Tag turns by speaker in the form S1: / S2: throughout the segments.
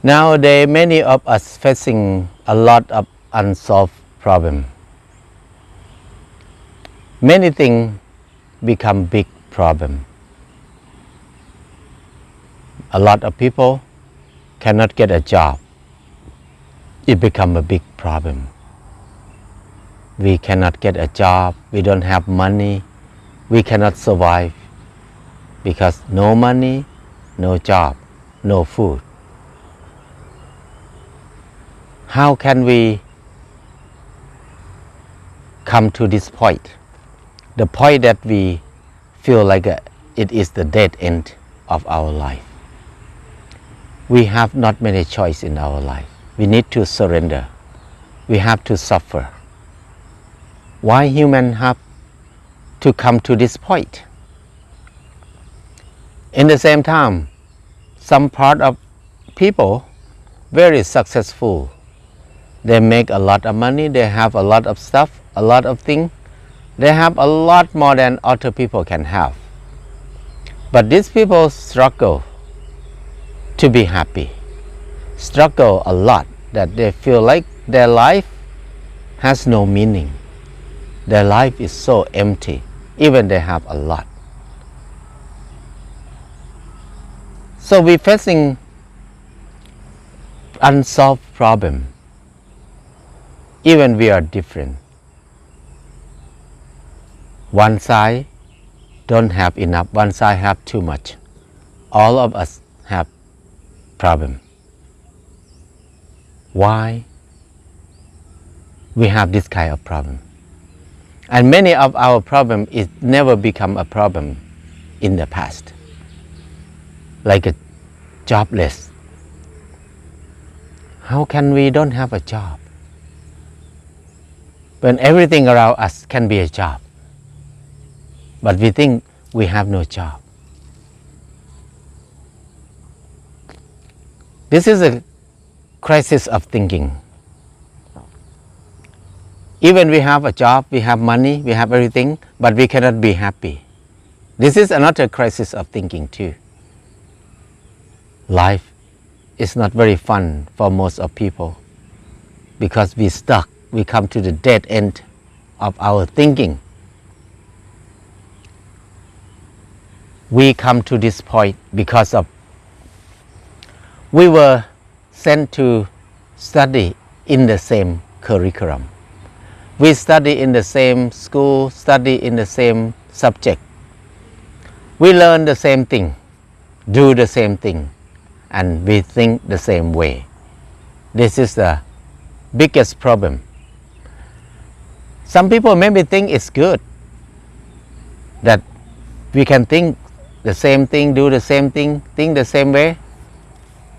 S1: Nowadays, many of us facing a lot of unsolved problems. Many things become big problem. A lot of people cannot get a job. It become a big problem. We cannot get a job. We don't have money. We cannot survive because no money, no job, no food. How can we come to this point? The point that we feel like it is the dead end of our life. We have not many choice in our life. We need to surrender. We have to suffer. Why humans have to come to this point? In the same time, some part of people very successful. They make a lot of money, they have a lot of stuff, a lot of things. They have a lot more than other people can have. But these people struggle to be happy, struggle a lot, that they feel like their life has no meaning. Their life is so empty, even they have a lot. So we're facing unsolved problem. Even we are different. One side don't have enough, one side have too much. All of us have problem. Why we have this kind of problem? And many of our problem is never become a problem in the past. Like a jobless. How can we don't have a job? When everything around us can be a job. But we think we have no job. This is a crisis of thinking. Even we have a job, we have money, we have everything, but we cannot be happy. This is another crisis of thinking too. Life is not very fun for most of people because we stuck. We come to the dead end of our thinking. We come to this point because of we were sent to study in the same curriculum. We study in the same school, study in the same subject. We learn the same thing, do the same thing, and we think the same way. This is the biggest problem. Some people maybe think it's good that we can think the same thing, do the same thing, think the same way.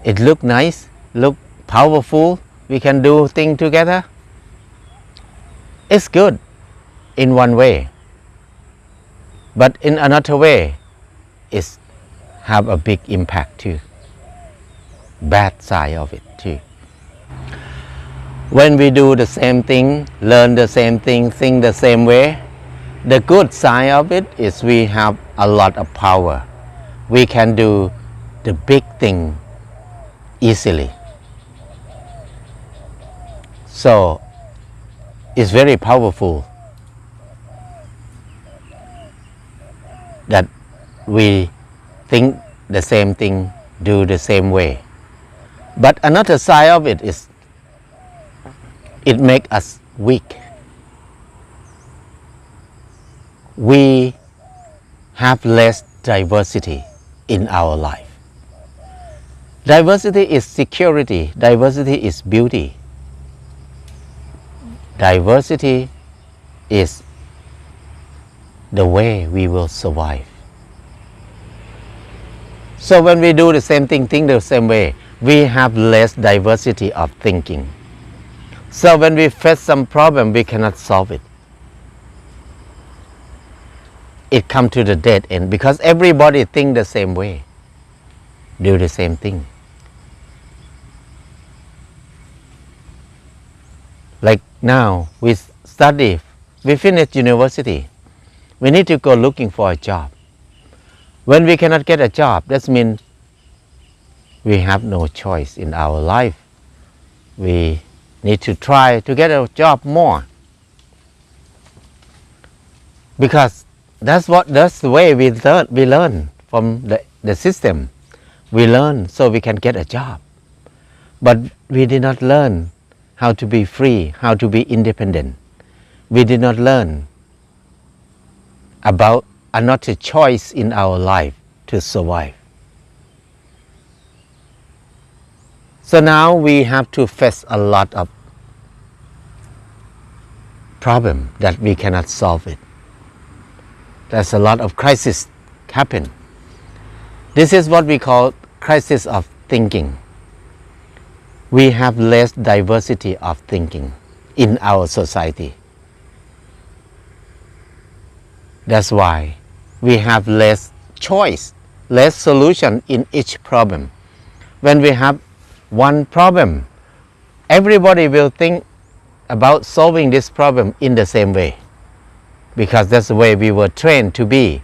S1: It look nice, look powerful, we can do things together. It's good in one way, but in another way, it have a big impact too. Bad side of it too. When we do the same thing, learn the same thing, think the same way, the good side of it is we have a lot of power. We can do the big thing easily. So it's very powerful that we think the same thing, do the same way. But another side of it is it makes us weak. We have less diversity in our life. Diversity is security. Diversity is beauty. Diversity is the way we will survive. So when we do the same thing, think the same way, we have less diversity of thinking. So when we face some problem, we cannot solve it. It comes to the dead end because everybody think the same way, do the same thing. Like now, we study, we finish university. We need to go looking for a job. When we cannot get a job, that means we have no choice in our life. We need to try to get a job more, because that's the way we learn from the system. We learn so we can get a job, but we did not learn how to be free, how to be independent. We did not learn about another choice in our life to survive. So now we have to face a lot of problems that we cannot solve it. There's a lot of crisis happen. This is what we call crisis of thinking. We have less diversity of thinking in our society. That's why we have less choice, less solution in each problem. When we have one problem, everybody will think about solving this problem in the same way, because that's the way we were trained to be.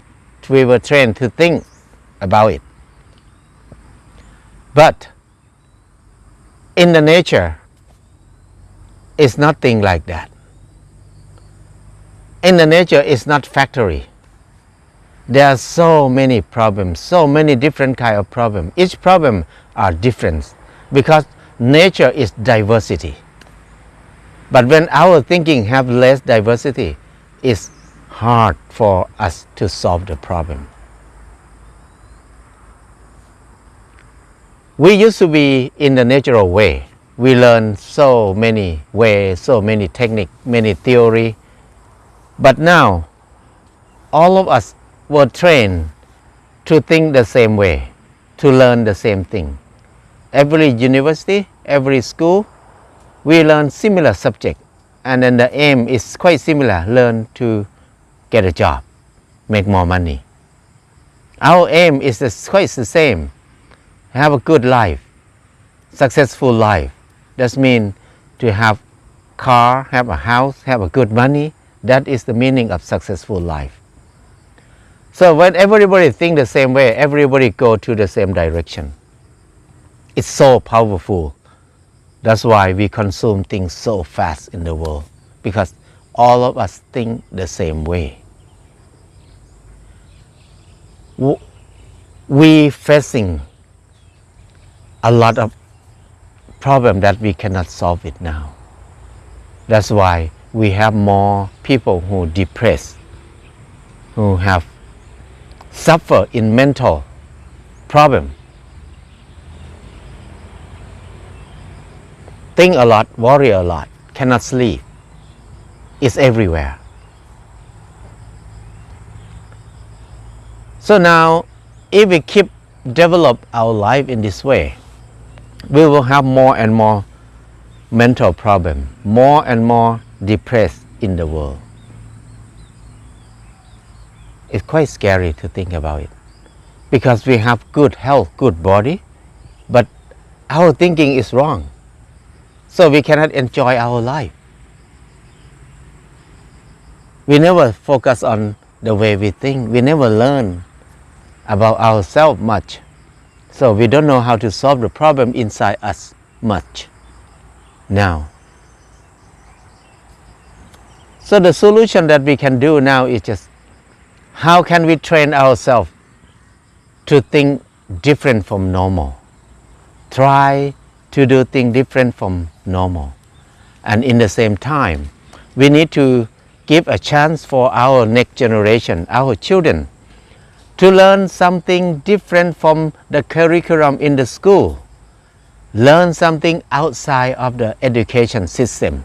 S1: We were trained to think about it. But in the nature, it's nothing like that. In the nature, it's not factory. There are so many problems, so many different kind of problems. Each problem are different, because nature is diversity. But when our thinking have less diversity, it's hard for us to solve the problem. We used to be in the natural way. We learn so many ways, so many techniques, many theory. But now, all of us were trained to think the same way, to learn the same thing. Every university, every school, we learn similar subject, and then the aim is quite similar: learn to get a job, make more money. Our aim is quite the same: have a good life, successful life. That means to have car, have a house, have a good money. That is the meaning of successful life. So when everybody think the same way, everybody go to the same direction. It's so powerful. That's why we consume things so fast in the world, because all of us think the same way. We facing a lot of problem that we cannot solve it now. That's why we have more people who depressed, who have suffer in mental problem. Think a lot, worry a lot, cannot sleep. It's everywhere. So now, if we keep develop our life in this way, we will have more and more mental problem, more and more depressed in the world. It's quite scary to think about it, because we have good health, good body, but our thinking is wrong. So we cannot enjoy our life. We never focus on the way we think. We never learn about ourselves much. So we don't know how to solve the problem inside us much now. So the solution that we can do now is just, how can we train ourselves to think different from normal? Try to do things different from normal. And in the same time, we need to give a chance for our next generation, our children, to learn something different from the curriculum in the school. Learn something outside of the education system.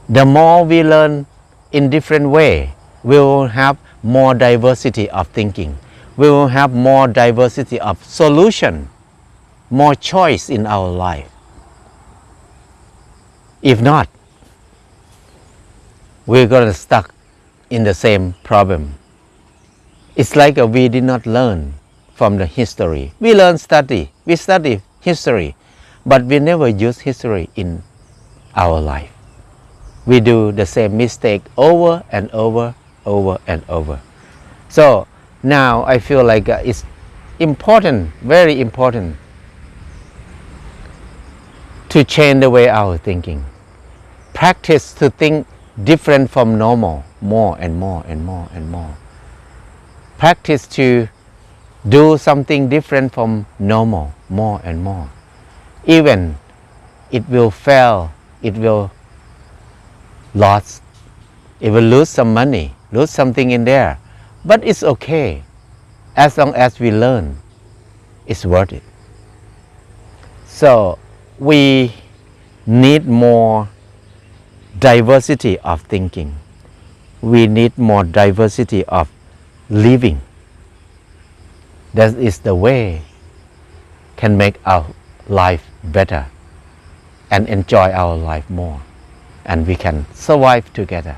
S1: The more we learn in different way, we will have more diversity of thinking. We will have more diversity of solution, more choice in our life. If not, we're going to stuck in the same problem. It's like we did not learn from the history. We study history, but we never use history in our life. We do the same mistake over and over and over. So now I feel like it's important, very important to change the way our thinking. Practice to think different from normal more and more and more and more. Practice to do something different from normal more and more. Even it will fail, it will lose, it will lose some money, lose something in there, but it's okay. As long as we learn, it's worth it. So we need more diversity of thinking. We need more diversity of living. That is the way can make our life better and enjoy our life more, and we can survive together.